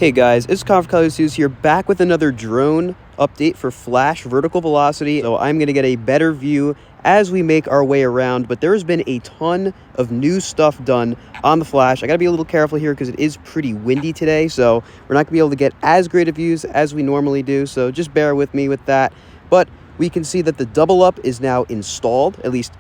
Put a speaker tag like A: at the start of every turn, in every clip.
A: Hey guys, it's Conf here, back with another drone update for flash vertical velocity. So I'm going to get a better view as we make our way around, but there has been a ton of new stuff done on the flash. I got to be a little careful here because it is pretty windy today, so we're not going to be able to get as great of views as we normally do, so just bear with me with that. But we can see that the double up is now installed, at least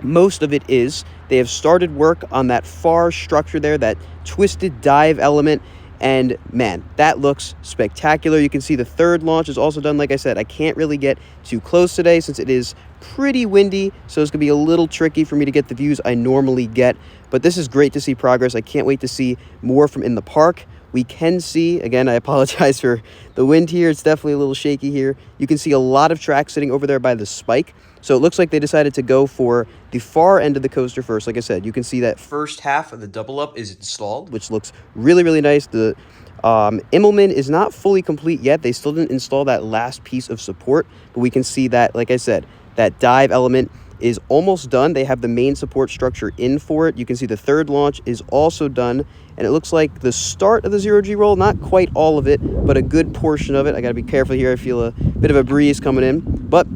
A: most of it is. They have started work on that far structure there, that twisted dive element. And man, that looks spectacular. You can see the third launch is also done. Like I said, I can't really get too close today since it is pretty windy, so it's gonna be a little tricky for me to get the views I normally get, but this is great to see progress. I can't wait to see more from in the park. We can see, again, I apologize for the wind here, it's definitely a little shaky here. You can see a lot of track sitting over there by the spike. So it looks like they decided to go for the far end of the coaster first. Like I said, you can see that first half of the double up is installed, which looks really, really nice. The Immelman is not fully complete yet. They still didn't install that last piece of support, but we can see that, like I said, that dive element is almost done. They have the main support structure in for it. You can see the third launch is also done, and it looks like the start of the zero-G roll, not quite all of it, but a good portion of it. I gotta be careful here. I feel a bit of a breeze coming in, but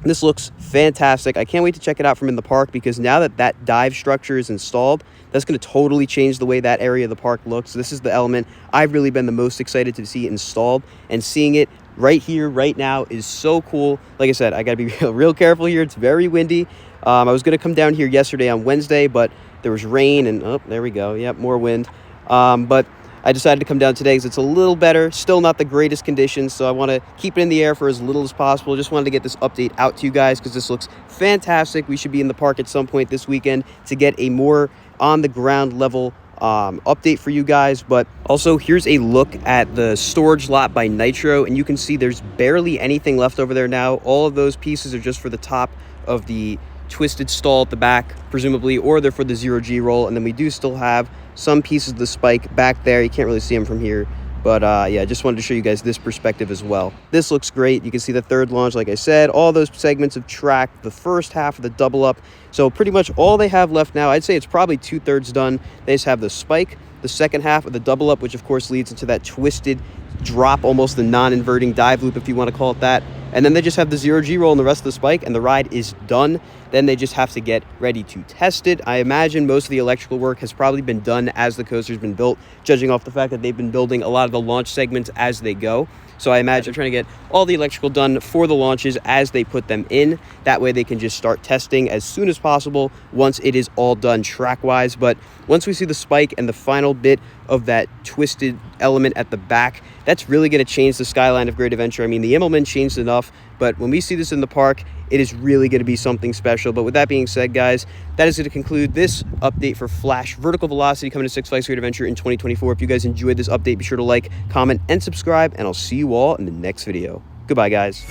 A: this looks fantastic. I can't wait to check it out from in the park, because now that that dive structure is installed, that's going to totally change the way that area of the park looks. This is the element I've really been the most excited to see installed, and seeing it right here, right now is so cool. Like I said, I got to be real careful here. It's very windy. I was going to come down here yesterday on Wednesday, but there was rain and, oh, there we go. Yep, more wind. But I decided to come down today because it's a little better. Still not the greatest conditions, so I want to keep it in the air for as little as possible. Just wanted to get this update out to you guys because this looks fantastic. We should be in the park at some point this weekend to get a more on-the-ground level update for you guys. But also, here's a look at the storage lot by Nitro, and you can see there's barely anything left over there now. All of those pieces are just for the top of the twisted stall at the back, presumably, or they're for the zero-G roll. And then we do still have some pieces of the spike back there. You can't really see them from here, but yeah, just wanted to show you guys this perspective as well. This looks great. You can see the third launch, like I said, all those segments of track, the first half of the double up. So pretty much all they have left now, I'd say it's probably 2/3 done. They just have the spike, the second half of the double up, which of course leads into that twisted drop, almost the non-inverting dive loop, if you want to call it that. And then they just have the zero-G roll and the rest of the spike, and the ride is done. Then they just have to get ready to test it. I imagine most of the electrical work has probably been done as the coaster's been built, judging off the fact that they've been building a lot of the launch segments as they go. So I imagine they're trying to get all the electrical done for the launches as they put them in. That way they can just start testing as soon as possible once it is all done track-wise. But once we see the spike and the final bit of that twisted element at the back, that's really going to change the skyline of Great Adventure. I mean, the Immelman changed enough, but when we see this in the park, it is really going to be something special. But with that being said, guys, that is going to conclude this update for Flash Vertical Velocity coming to Six Flags Great Adventure in 2024. If you guys enjoyed this update, be sure to like, comment, and subscribe, and I'll see you all in the next video. Goodbye, guys.